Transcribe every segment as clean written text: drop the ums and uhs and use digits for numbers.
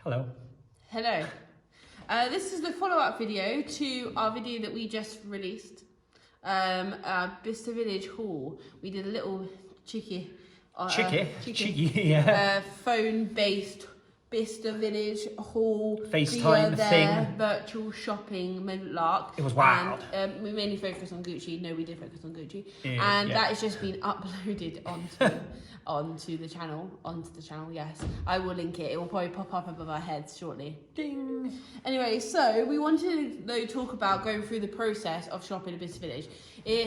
Hello. Hello. This is the follow-up video to our video that we just released. Bicester Village Hall. We did a little cheeky, yeah. phone-based Bicester Village Hall FaceTime thing. Virtual shopping lark. It was wild. And we mainly focused on Gucci. No, we did focus on Gucci. Yeah. That has just been uploaded onto the channel. Yes, I will link it. It will probably pop up above our heads shortly. Ding. Anyway, so we wanted to talk about going through the process of shopping at Bicester Village.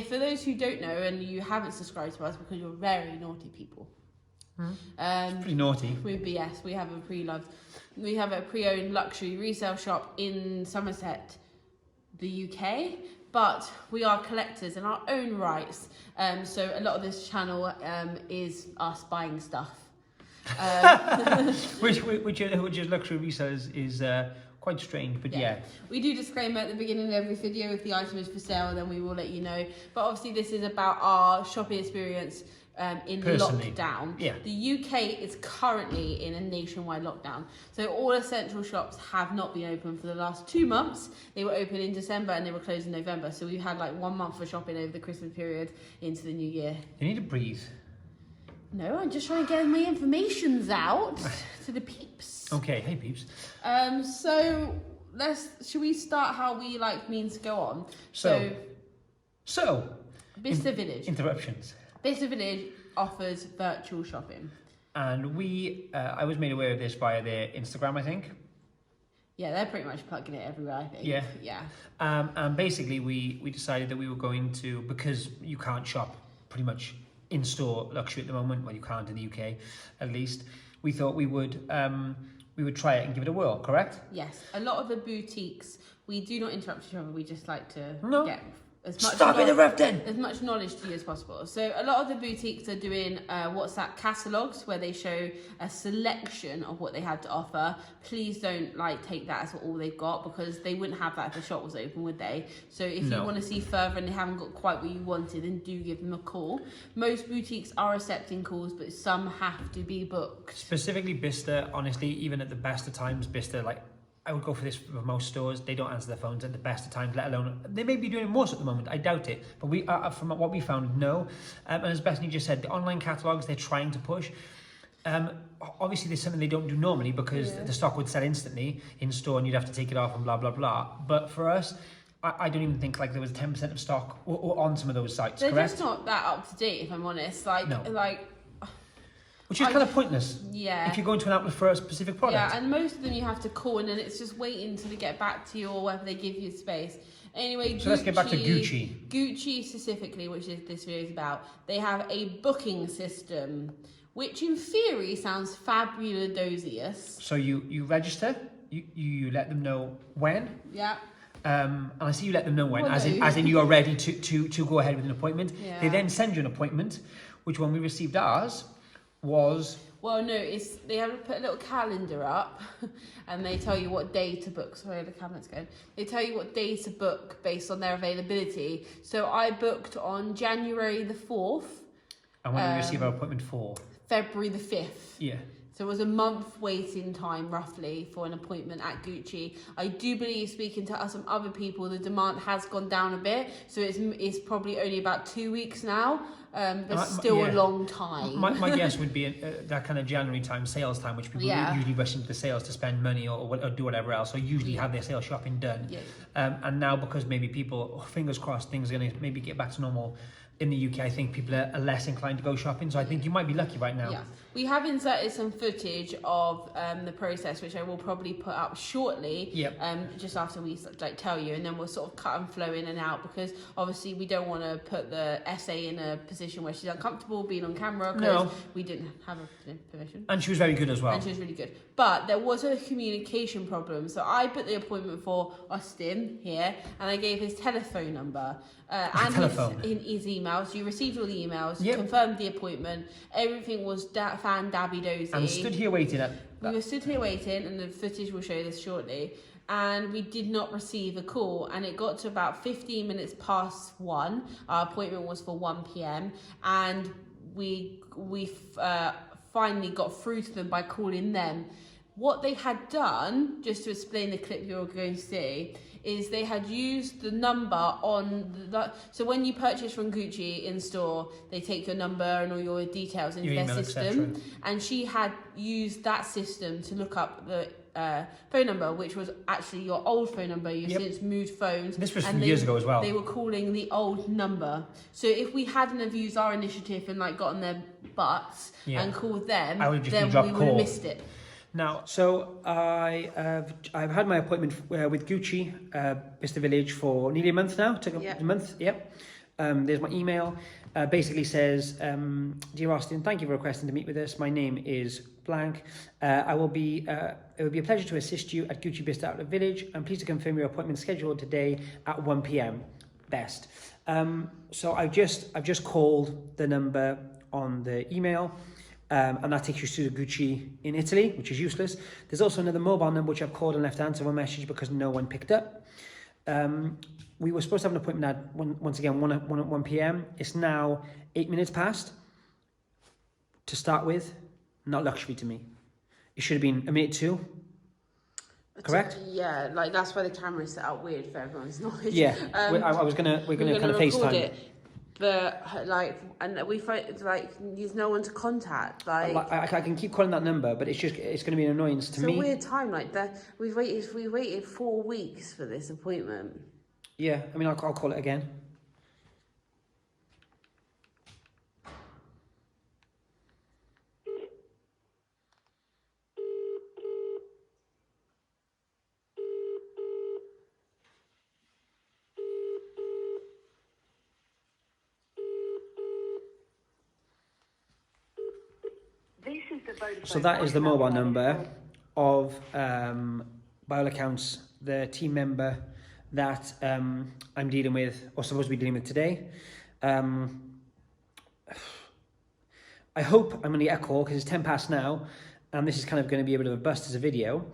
For those who don't know and you haven't subscribed to us because you're very naughty people. It's pretty naughty. We have a PRELOVED. We have a pre-owned luxury resale shop in Somerset, the UK. But we are collectors in our own rights. So a lot of this channel is us buying stuff. which is luxury resellers is quite strange, but yeah. We do disclaimer at the beginning of every video if the item is for sale, then we will let you know. But obviously this is about our shopping experience in Personally. lockdown. Yeah. The UK is currently in a nationwide lockdown. So all essential shops have not been open for the last 2 months. They were open in December and they were closed in November. So we've had like 1 month for shopping over the Christmas period into the new year. You need to breathe. No, I'm just trying to get my informations out to the peeps. Okay, hey peeps. So should we start how we means to go on? So Bicester Village. Interruptions. Bicester Village offers virtual shopping. And I was made aware of this via their Instagram, I think. Yeah, they're pretty much plugging it everywhere, I think. Yeah. And basically we decided that we were going to, because you can't shop pretty much in-store luxury at the moment, well you can't in the UK at least, we thought we would try it and give it a whirl, correct? Yes, a lot of the boutiques, we do not interrupt each other, we just like to get as much as much knowledge to you as possible. So a lot of the boutiques are doing WhatsApp catalogues where they show a selection of what they had to offer. Please don't take that as all they've got, because they wouldn't have that if the shop was open, would they? So if you want to see further and they haven't got quite what you wanted, then do give them a call. Most boutiques are accepting calls, but some have to be booked. Specifically Bicester, honestly, even at the best of times, Bicester, I would go for this for most stores. They don't answer their phones at the best of times, let alone, they may be doing it more so at the moment, I doubt it. But we from what we found, no. And as Bethany just said, the online catalogues they're trying to push. Obviously there's something they don't do normally because the stock would sell instantly in store and you'd have to take it off and blah, blah, blah. But for us, I don't even think there was 10% of stock or on some of those sites, They're correct? just not that up to date, if I'm honest. Which is kind of pointless. Yeah. If you're going to an outlet for a specific product. Yeah, and most of them you have to call and then it's just waiting until they get back to you or whether they give you space. Anyway, so let's get back to Gucci. Gucci specifically, which is this video is about, they have a booking system, which in theory sounds fabulous. So you register, you let them know when. Yeah. And I see you let them know when, as in you are ready to go ahead with an appointment. Yeah. They then send you an appointment, which when we received ours was... Well, no, they have to put a little calendar up and they tell you what day to book. Sorry, the camera's going. They tell you what day to book based on their availability. So I booked on January the 4th. And when we receive our appointment for? February the 5th. Yeah. So it was a month waiting time, roughly, for an appointment at Gucci. I do believe, speaking to some other people, the demand has gone down a bit. So it's probably only about 2 weeks now. But still a long time. My guess would be that kind of January time, sales time, which people usually rush into the sales to spend money or do whatever else, or usually have their sales shopping done. Yeah. And now because maybe people, fingers crossed, things are going to maybe get back to normal in the UK, I think people are less inclined to go shopping. So I think you might be lucky right now. Yeah. We have inserted some footage of the process, which I will probably put up shortly. Yep. Just after we tell you, and then we'll sort of cut and flow in and out, because obviously we don't want to put the essay in a position where she's uncomfortable being on camera, because we didn't have her permission. And she was very good as well. And she was really good. But there was a communication problem. So I put the appointment for Austin here, and I gave his telephone number and his emails. You received all the emails, you confirmed the appointment, everything was fan-dabby-dozy. And stood here waiting. We were stood here waiting, and the footage will show this shortly. And we did not receive a call, and it got to about 15 minutes past 1. Our appointment was for 1 p.m. and we finally got through to them by calling them. What they had done, just to explain the clip you're going to see, is they had used the number on so when you purchase from Gucci in store, they take your number and all your details into their system, and she had used that system to look up the phone number, which was actually your old phone number. You've since moved phones. This was from years ago as well. They were calling the old number. So if we hadn't have used our initiative and like gotten their butts and called them, then we would have missed it. Now, so I've had my appointment with Gucci, Bicester Village, for nearly a month now. Took a month. Yep. There's my email. Basically says, "Dear Austin, thank you for requesting to meet with us. My name is blank. It will be a pleasure to assist you at Gucci Bicester Outlet Village. I'm pleased to confirm your appointment scheduled today at 1 p.m. Best." So I've just called the number on the email. And that takes you to Gucci in Italy, which is useless. There's also another mobile number which I've called and left answer a message because no one picked up. We were supposed to have an appointment at once again 1 p.m. It's now 8 minutes past. To start with, not luxury to me. It should have been a minute too. Correct? Yeah, like that's why the camera is set up weird for everyone's knowledge. Yeah, we're gonna kind of FaceTime it. But like, and we find like there's no one to contact. Like I can keep calling that number, but it's going to be an annoyance to me. It's a weird time. Like that, we waited 4 weeks for this appointment. Yeah, I mean, I'll call it again. So that is the mobile number of, by all accounts, the team member that I'm dealing with, or supposed to be dealing with today. I hope I'm going to get a call because it's 10 past now, and this is kind of going to be a bit of a bust as a video.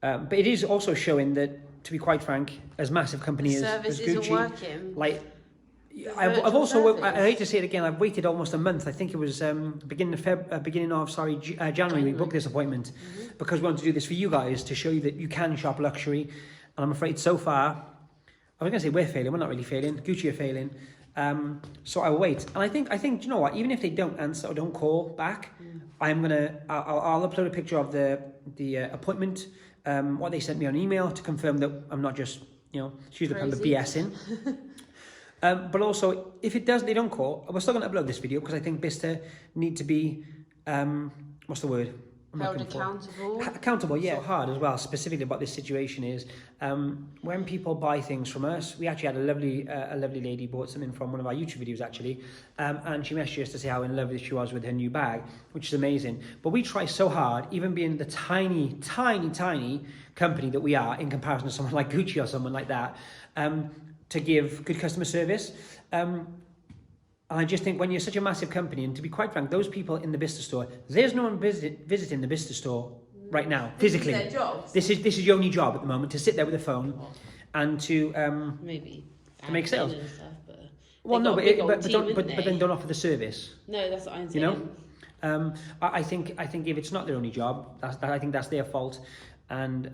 But it is also showing that, to be quite frank, as massive company as Gucci, isn't working. Like, I've also, I hate to say it again, I've waited almost a month. I think it was beginning of January, we booked this appointment because we wanted to do this for you guys, to show you that you can shop luxury. And I'm afraid so far, I was going to say we're failing, we're not really failing, Gucci are failing. So I will wait. And I think, do you know what, even if they don't answer or don't call back, I'll upload a picture of the appointment, what they sent me on email, to confirm that I'm not just, excuse the BSing. But also, if they don't call, we're still going to upload this video because I think Bicester need to be, what's the word? Held accountable. Accountable, yeah. So hard as well, specifically about this situation is, when people buy things from us, we actually had a lovely lady bought something from one of our YouTube videos actually, and she messaged us to say how in love she was with her new bag, which is amazing. But we try so hard, even being the tiny company that we are in comparison to someone like Gucci or someone like that, to give good customer service. And I just think when you're such a massive company, and to be quite frank, those people in the Bicester store, there's no one visiting the Bicester store right now, physically. This is their jobs. This is your only job at the moment, to sit there with a phone and to maybe to make sales. And stuff, but but then don't offer the service. No, that's what I'm saying. I think if it's not their only job, I think that's their fault, and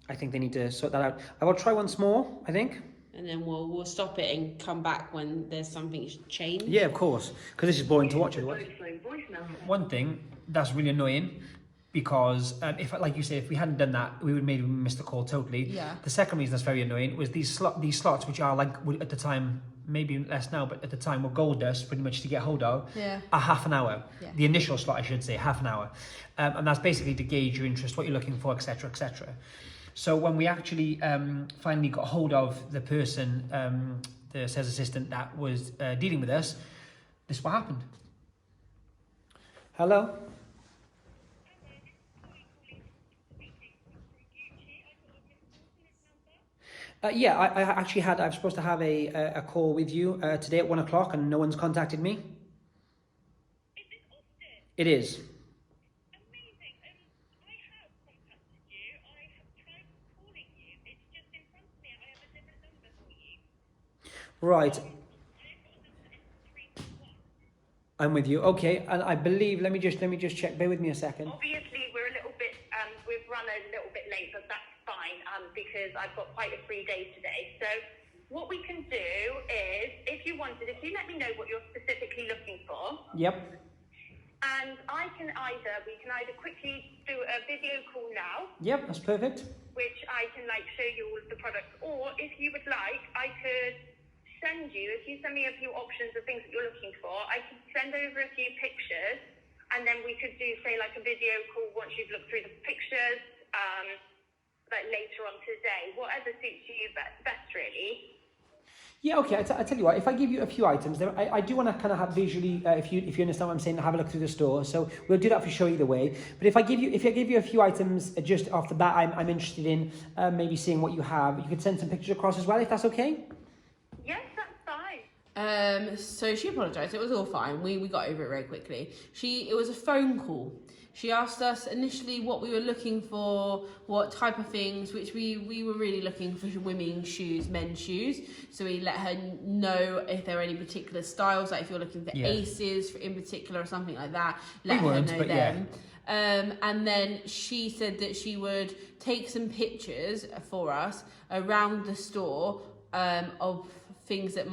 I think they need to sort that out. I will try once more, I think. And then we'll stop it and come back when there's something changed. Yeah, of course, because this is boring to watch. One thing that's really annoying, because if, like you say, if we hadn't done that, we would maybe miss the call totally. Yeah. The second reason that's very annoying was these slots, which are like at the time, maybe less now, but at the time were gold dust pretty much to get hold of. Yeah. A half an hour. Yeah. The initial slot, I should say, half an hour, and that's basically to gauge your interest, what you're looking for, etc., etc. So when we actually finally got hold of the person, the sales assistant that was dealing with us, this is what happened. Hello? Yeah, I actually I was supposed to have a call with you today at 1 o'clock and no one's contacted me. Is it Austin? It is. Right. I'm with you. Okay, and I believe, let me just check. Bear with me a second. Obviously, we're a little bit, run a little bit late, but that's fine because I've got quite a free day today. So what we can do is, if you let me know what you're specifically looking for. Yep. And we can either quickly do a video call now. Yep, that's perfect. Which I can show you all of the products, or if you would like, I could send you, if you send me a few options of things that you're looking for, I could send over a few pictures, and then we could do, say, a video call once you've looked through the pictures, later on today. Whatever suits you best, really. Yeah, okay. I tell you what, if I give you a few items, I do want to kind of have visually, if you understand what I'm saying, have a look through the store. So we'll do that for sure either way. But if I give you a few items just off the bat, I'm interested in maybe seeing what you have. You could send some pictures across as well, if that's okay. Yes, that's fine. So she apologised. It was all fine. We got over it very quickly. It was a phone call. She asked us initially what we were looking for, what type of things, which we were really looking for women's shoes, men's shoes. So we let her know if there are any particular styles, like if you're looking for Aces in particular or something like that, let her know them. Yeah. And then she said that she would take some pictures for us around the store of things that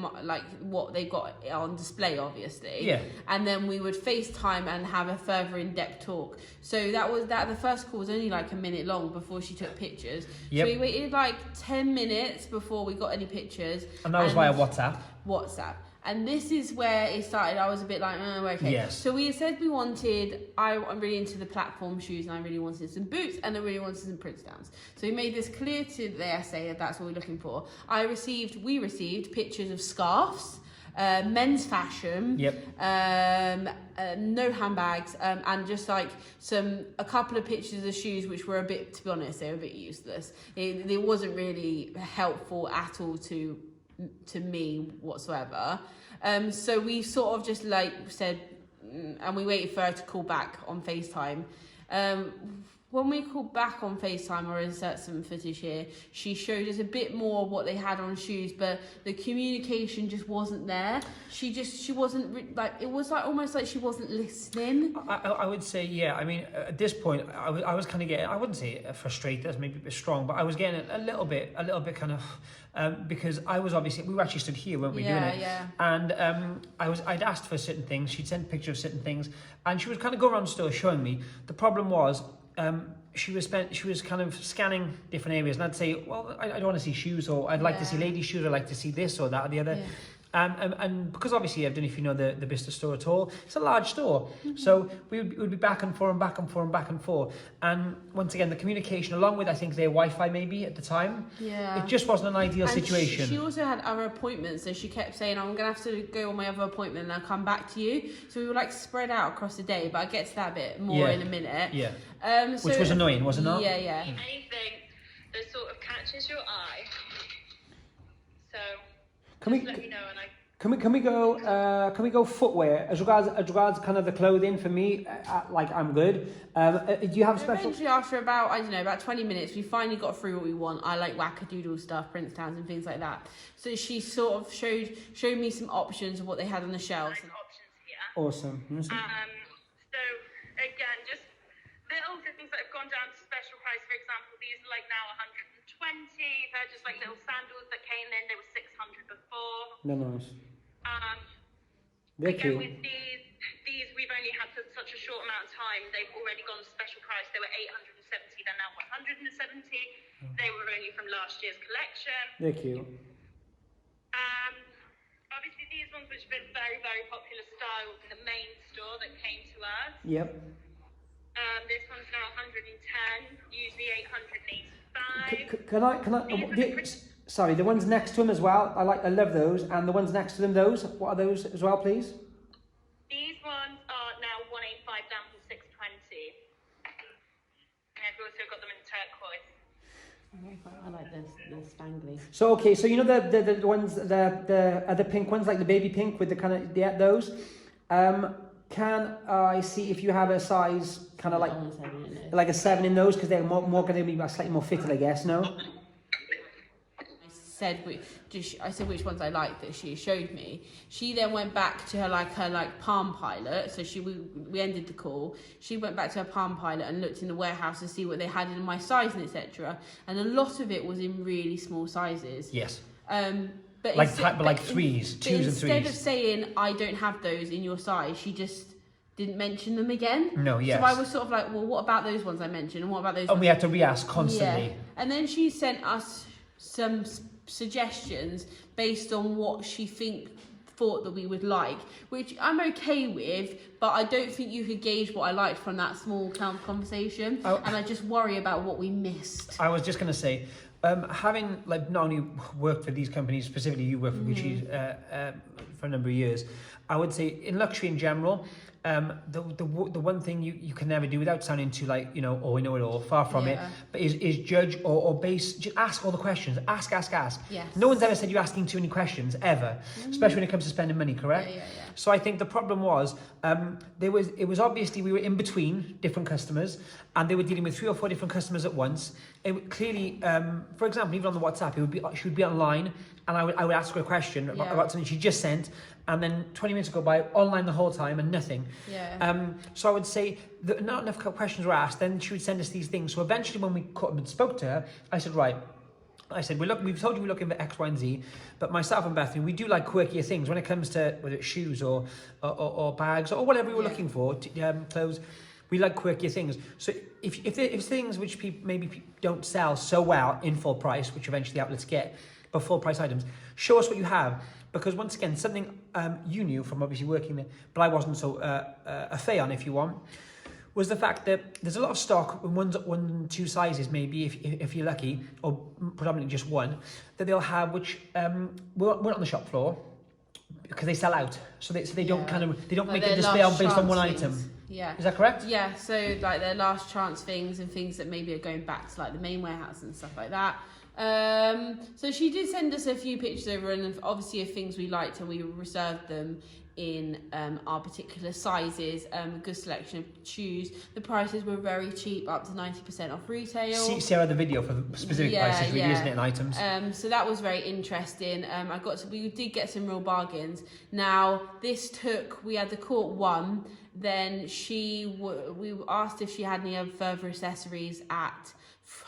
what they got on display, obviously. Yeah. And then we would FaceTime and have a further in-depth talk. So the first call was only a minute long before she took pictures. Yep. So we waited 10 minutes before we got any pictures. And that was via WhatsApp. And this is where it started. I was a bit okay. Yes. So we said I'm really into the platform shoes, and I really wanted some boots, and I really wanted some Princetowns. So we made this clear to the SA that that's what we're looking for. We received pictures of scarves, men's fashion, no handbags, and just a couple of pictures of shoes, which were a bit, to be honest, they were a bit useless. It wasn't really helpful at all to me whatsoever. So we sort of just said, and we waited for her to call back on FaceTime. When we called back on FaceTime, or insert some footage here, she showed us a bit more of what they had on shoes, but the communication just wasn't there. She wasn't it was almost like she wasn't listening. I would say, yeah. I mean, at this point, I was kind of getting, I wouldn't say frustrated, that's maybe a bit strong, but I was getting a little bit kind of, because we were actually stood here, weren't we, doing it? Yeah. And I'd asked for certain things, she'd sent pictures of certain things, and she was kind of going around the store showing me. The problem was, she was kind of scanning different areas, and I'd say, well, I don't want to see shoes, or I'd like to see ladies' shoes, I'd like to see this or that or the other. Yeah. And because obviously, I don't know if you know the Bicester store at all, it's a large store. Mm-hmm. So we would be back and forth and back and forth and back and forth. And once again, the communication, along with, I think, their Wi-Fi maybe at the time, it just wasn't an ideal situation. She also had other appointments, so she kept saying, I'm going to have to go on my other appointment and I'll come back to you. So we were spread out across the day, but I'll get to that bit more in a minute. Yeah. Which was annoying, was it not? Yeah. Anything that sort of catches your eye. So let me know, and Can we go footwear as regards kind of the clothing? For me, I'm good. Do you have special? Eventually, after about 20 minutes, we finally got through what we want. I like wackadoodle stuff, Princetowns and things like that. So she sort of showed me some options of what they had on the shelves. Options here. Awesome. So again, just little things that have gone down to special price. For example, these are now 120. They're just little sandals that came in. They were 600 before. They're nice. They're cute. With these we've only had for such a short amount of time. They've already gone to special price. They were 870. They're now 170. They were only from last year's collection. They're cute. Obviously, these ones which have been very, very popular styles in the main store that came to us. Yep. This one's now 110. Usually 885. Can I? Sorry, the ones next to them as well. I love those, and the ones next to them, those. What are those as well, please? These ones are now 185 down from 620. And I've also got them in turquoise. I like the spangly. So okay, so you know the ones, the pink ones, like the baby pink with the kind of those. Can I see if you have a size kind of a 7 in those, because they're more going to be slightly more fitted, I guess. No. said which ones I liked that she showed me. She then went back to her Palm Pilot. So we ended the call. She went back to her Palm Pilot and looked in the warehouse to see what they had in my size and etc. And a lot of it was in really small sizes. Yes. But like threes, twos and threes. Instead of saying I don't have those in your size, she just didn't mention them again. No, yes. So I was sort of like, well, what about those ones I mentioned, and what about those? And we had to re-ask constantly. Yeah. And then she sent us some suggestions based on what she thought that we would like, which I'm okay with, but I don't think you could gauge what I liked from that small conversation. And I just worry about what we missed. I was just going to say, having like not only worked for these companies, specifically you worked for Gucci for a number of years, I would say in luxury in general, the one thing you can never do without sounding too like, you know, oh, we know it all, far from it, but is judge or base, just ask all the questions, ask. Yes. No one's ever said you're asking too many questions, ever, especially when it comes to spending money, correct? Yeah. So I think the problem was, it was obviously we were in between different customers and they were dealing with 3 or 4 different customers at once. It clearly, for example, even on the WhatsApp, she would be online and I would ask her a question about something she just sent, and then 20 minutes go by, online the whole time and nothing. Yeah. So I would say that not enough questions were asked, then she would send us these things. So eventually when we caught and spoke to her, I said, right, we've told you we're looking for X, Y, and Z, but myself and Bethany, we do like quirkier things when it comes to whether it's shoes or bags or whatever we were looking for, clothes. We like quirkier things. So if things which maybe don't sell so well in full price, which eventually outlets get, but full price items, show us what you have. Because once again, something you knew from obviously working there, but I wasn't so a fay on, if you want, was the fact that there's a lot of stock in 1, 2 sizes, maybe if you're lucky, or predominantly just one, that they'll have which weren't on the shop floor because they sell out. So they don't make a display based on one item. Yeah. Is that correct? Yeah. So like their last chance things and things that maybe are going back to like the main warehouse and stuff like that. So she did send us a few pictures over, and obviously of things we liked, and we reserved them in our particular sizes. A good selection of shoes. The prices were very cheap, up to 90% off retail. See the video for the specific prices, really, isn't it, and items? So that was very interesting. We did get some real bargains. Now we had the call at 1. Then we asked if she had any further accessories at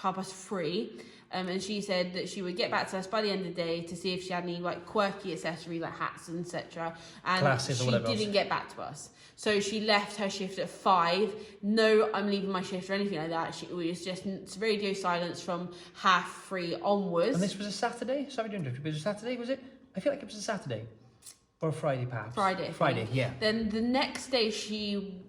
3:30. And she said that she would get back to us by the end of the day to see if she had any like quirky accessory like hats and etc. And glasses she didn't get back to us. So she left her shift at 5. No, I'm leaving my shift or anything like that. It was just radio silence from 3:30 onwards. And this was a Saturday? Sorry to interrupt you, but it was a Saturday, was it? I feel like it was a Saturday. Or a Friday, perhaps. Friday, yeah. Then the next day she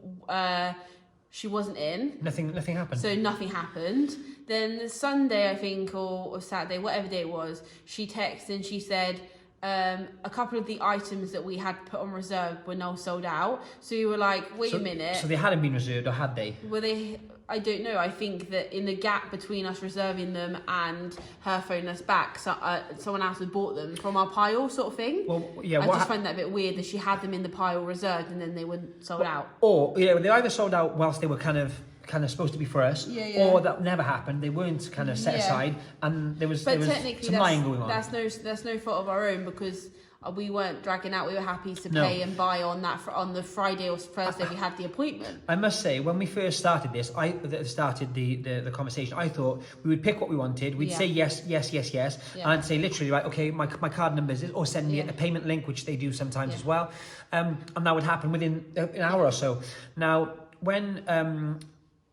wasn't in. Nothing happened. So nothing happened. Then Sunday, I think, or Saturday, whatever day it was, she texted and she said a couple of the items that we had put on reserve were now sold out. So we were like, wait a minute. So they hadn't been reserved, or had they? Were they? I don't know. I think that in the gap between us reserving them and her phoning us back, someone else had bought them from our pile, sort of thing. Well, yeah. I just find that a bit weird that she had them in the pile reserved and then they were sold out. Or they either sold out whilst they were kind of supposed to be for us, or that never happened. They weren't kind of set aside, and there was some lying going on. That's no fault of our own, because we weren't dragging out. We were happy to pay and buy on the Friday or Thursday we had the appointment. I must say, when we first started this, started the conversation, I thought we would pick what we wanted. We'd say yes, and I'd say literally, right, okay, my card number is this, or send me a payment link, which they do sometimes as well, and that would happen within an hour or so. Now, when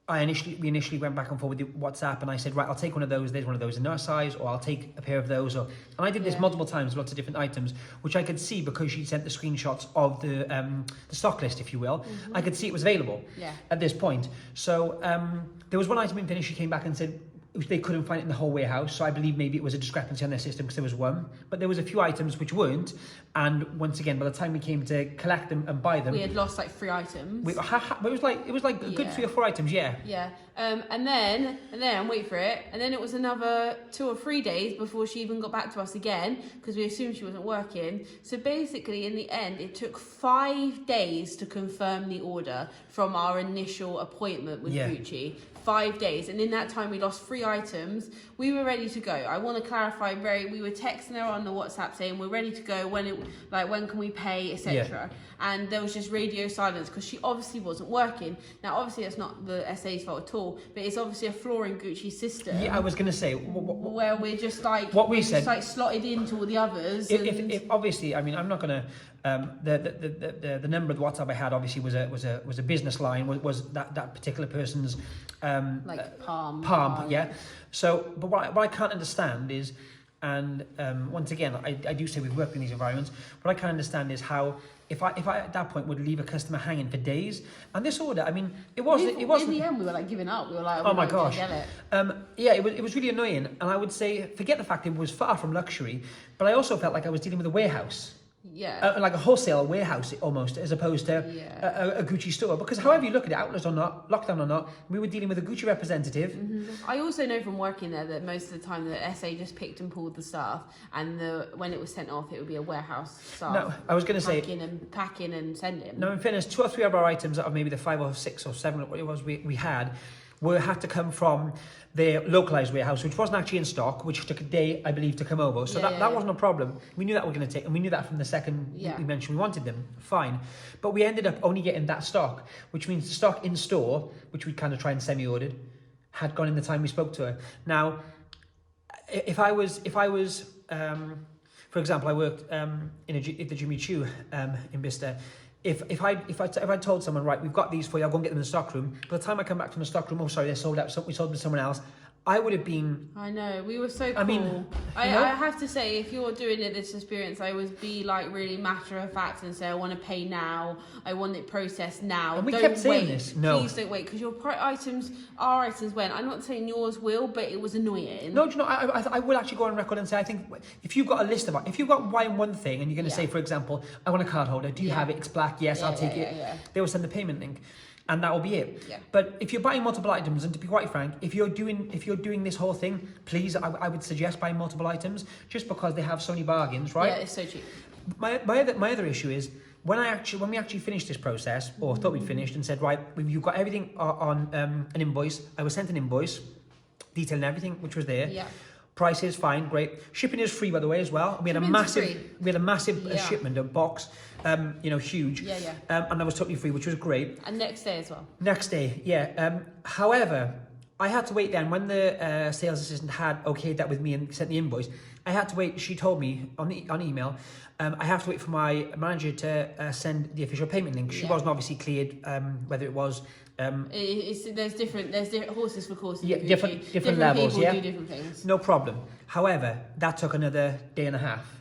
we initially went back and forth with the WhatsApp, and I said, right, I'll take one of those, there's one of those in our size, or I'll take a pair of those, and I did this multiple times, lots of different items, which I could see because she sent the screenshots of the stock list, if you will. I could see it was available at this point. So there was one item in finish, she came back and said they couldn't find it in the whole warehouse, so I believe maybe it was a discrepancy on their system because there was one, but there was a few items which weren't, and once again, by the time we came to collect them and buy them, we had lost like 3 items. It was like a good 3 or 4 items, Yeah, And then wait for it. And then it was another 2 or 3 days before she even got back to us again, because we assumed she wasn't working. So basically, in the end, it took 5 days to confirm the order from our initial appointment with Gucci. 5 days, and in that time we lost 3 items. We were ready to go. I want to clarify, we were texting her on the WhatsApp saying we're ready to go, when can we pay, etc. And there was just radio silence because she obviously wasn't working. Now obviously that's not the SA's fault at all, but it's obviously a flaw in Gucci's system. I was going to say where we're just like what we said, just like slotted into all the others. If obviously, I mean, I'm not going to. The number of the WhatsApp I had obviously was a business line, was that particular person's palm, yeah. So, but what I can't understand is, and once again, I do say we've worked in these environments. What I can't understand is how, if I at that point would leave a customer hanging for days, and this order, I mean, it wasn't. In the end, we were like giving up. We were like, oh my gosh, get it. It was really annoying, and I would say, forget the fact it was far from luxury, but I also felt like I was dealing with a warehouse. Yeah. Like a wholesale warehouse almost, as opposed to a Gucci store. Because however you look at it, outlets or not, lockdown or not, we were dealing with a Gucci representative. Mm-hmm. I also know from working there that most of the time the SA just picked and pulled the staff, and when it was sent off, it would be a warehouse staff. No, I was going to say packing and sending. No, in fairness, 2 or 3 of our items out of maybe the 5 or 6 or 7, what it was we had to come from their localized warehouse, which wasn't actually in stock, which took a day, I believe, to come over. So that wasn't a problem. We knew that we were going to take, and we knew that from the second we mentioned we wanted them. Fine. But we ended up only getting that stock, which means the stock in store, which we kind of tried and semi-ordered, had gone in the time we spoke to her. Now, if I was, for example, I worked at the Jimmy Choo in Bicester. If I told someone, right, we've got these for you, I'll go and get them in the stockroom. By the time I come back from the stockroom, oh sorry, they're sold out. So we sold them to someone else. I would have been. I know, we were so cool. I mean, I have to say, if you're doing this experience, I always be like really matter of fact and say I want to pay now. I want it processed now. And we don't kept saying wait. this. No, please don't wait, because our items went. I'm not saying yours will, but it was annoying. No, do you know? I will actually go on record and say I think if you've got a list of if you've got one thing and you're going to say, for example, I want a card holder. Do you have it? It's black. Yes, I'll take it. Yeah. They will send the payment link. And that will be it. Yeah. But if you're buying multiple items, and to be quite frank, if you're doing this whole thing, please, I would suggest buying multiple items, just because they have so many bargains, right? Yeah, it's so cheap. My other issue is when we actually finished this process, or thought we'd finished, and said, right, you've got everything on an invoice. I was sent an invoice detailing everything which was there. Yeah. Price is fine, great. Shipping is free, by the way, as well. We had a massive shipment, a box, huge. Yeah. And that was totally free, which was great. And next day as well. Next day, yeah. However, I had to wait then when the sales assistant had okayed that with me and sent the invoice. I had to wait. She told me on email. I have to wait for my manager to send the official payment link. She wasn't obviously cleared whether it was. There's different horses for courses. Yeah, different levels. People do different things. No problem. However, that took another day and a half.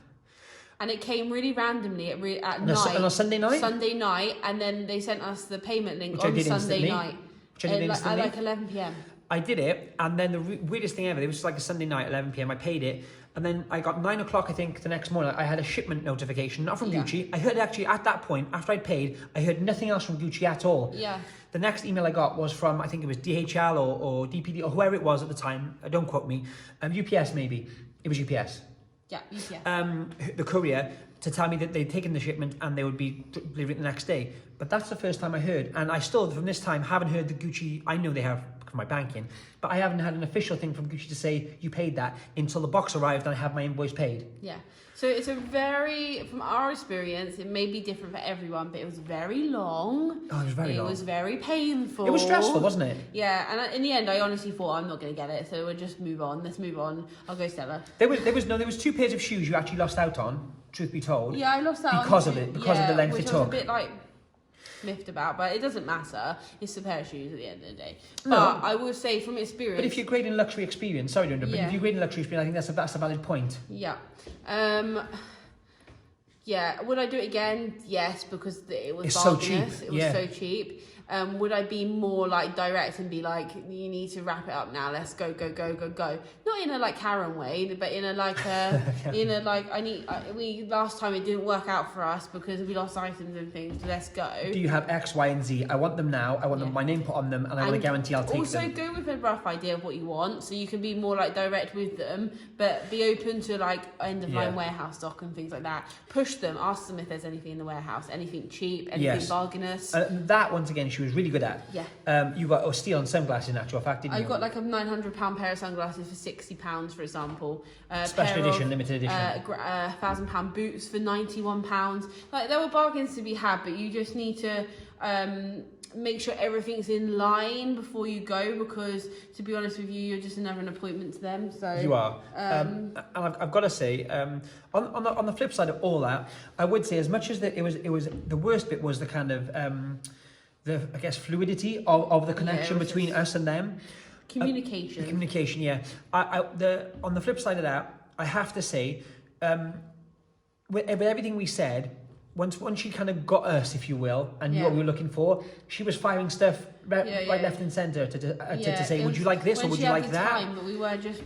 And it came really randomly at night. On a Sunday night? Sunday night, and then they sent us the payment link which on Sunday night. Which I did instantly. At like 11 p.m. I did it, and then the weirdest thing ever, it was like a Sunday night, 11 p.m. I paid it, and then I got 9 o'clock, I think, the next morning. I had a shipment notification, not from Gucci. I heard actually at that point, after I'd paid, I heard nothing else from Gucci at all. Yeah. The next email I got was from, I think it was DHL or DPD or whoever it was at the time. Don't quote me. UPS maybe. It was UPS. Yeah, UPS. The courier, to tell me that they'd taken the shipment and they would be delivering it the next day. But that's the first time I heard. And I still, from this time, haven't heard the Gucci. I know they have for my banking, but I haven't had an official thing from Gucci to say you paid that until the box arrived and I have my invoice paid. Yeah. So it's from our experience, it may be different for everyone, but it was very long. Oh, it was very long. It was very painful. It was stressful, wasn't it? Yeah, and in the end, I honestly thought I'm not going to get it, so we'll just move on. Let's move on. I'll go Stella. There was 2 pairs of shoes you actually lost out on, truth be told. Yeah, I lost out because of it, because of the length it took. Which was a bit like miffed about, but it doesn't matter. It's a pair of shoes at the end of the day. But I will say from experience. But if you're grading luxury experience, sorry to interrupt, but if you're grading luxury experience, I think that's a valid point. Yeah. Yeah. Would I do it again? Yes, because it was bargainous. It was so cheap. Would I be more like direct and be like, you need to wrap it up now, let's go. Not in a like Karen way, but in a like we last time it didn't work out for us because we lost items and things, let's go. Do you have X, Y, and Z? I want them now. I want them, my name put on them, and I want to guarantee I'll take also them. go with a rough idea of what you want, so you can be more like direct with them, but be open to like end of line warehouse stock and things like that. Push them, ask them if there's anything in the warehouse, anything cheap, anything bargainous. That once again she was really good at. Yeah. You got steal on sunglasses in actual fact, didn't you? I got like a £900 pair of sunglasses for £60, for example. Special edition, limited edition. £1,000 boots for £91. Like there were bargains to be had, but you just need to make sure everything's in line before you go, because to be honest with you, you're just another appointment to them. So you are. And I've got to say, on the flip side of all that, I would say as much as it was the worst bit was the kind of the I guess fluidity of the connection between us and them. Communication. Communication, yeah. On the flip side of that, I have to say, with everything we said, once she kind of got us, if you will, and knew what we were looking for, she was firing stuff right, left, and centre to say, would you like this or would you like that? Time, but we were just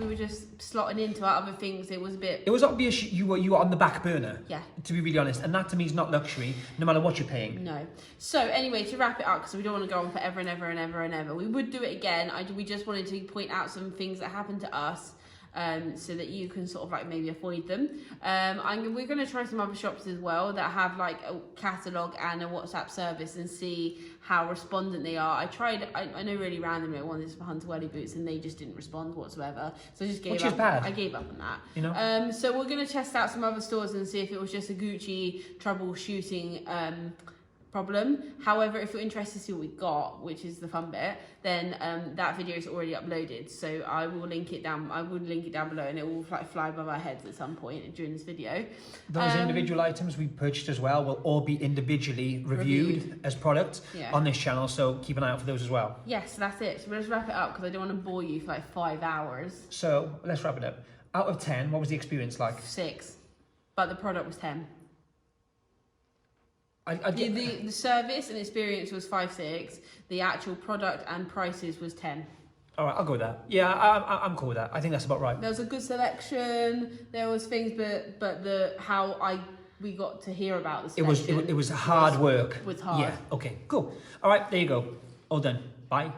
slotting into our other things. It was a bit. It was obvious you were on the back burner. Yeah. To be really honest, and that to me is not luxury, no matter what you're paying. No. So anyway, to wrap it up, because we don't want to go on forever and ever and ever and ever, we would do it again. We just wanted to point out some things that happened to us. So that you can sort of like maybe avoid them. We're going to try some other shops as well that have like a catalogue and a WhatsApp service and see how respondent they are. I know really randomly I wanted for Hunter Welly boots and they just didn't respond whatsoever. So I just gave up. Which is bad. I gave up on that. You know? So we're going to test out some other stores and see if it was just a Gucci troubleshooting problem. However, if you're interested to see what we got, which is the fun bit, then that video is already uploaded, so I will link it down below, and it will fly above our heads at some point during this video. Those individual items we purchased as well will all be individually reviewed as products on this channel, so keep an eye out for those as well. Yes, that's it. So let's wrap it up because I don't want to bore you for like 5 hours. So let's wrap it up. Out of 10, what was the experience like? 6, but the product was 10. The service and experience was 5.6. The actual product and prices was 10. All right, I'll go with that. Yeah, I'm cool with that. I think that's about right. There was a good selection. There was things, but we got to hear about the selection. It was hard work. It was hard. Yeah. Okay. Cool. All right. There you go. All done. Bye.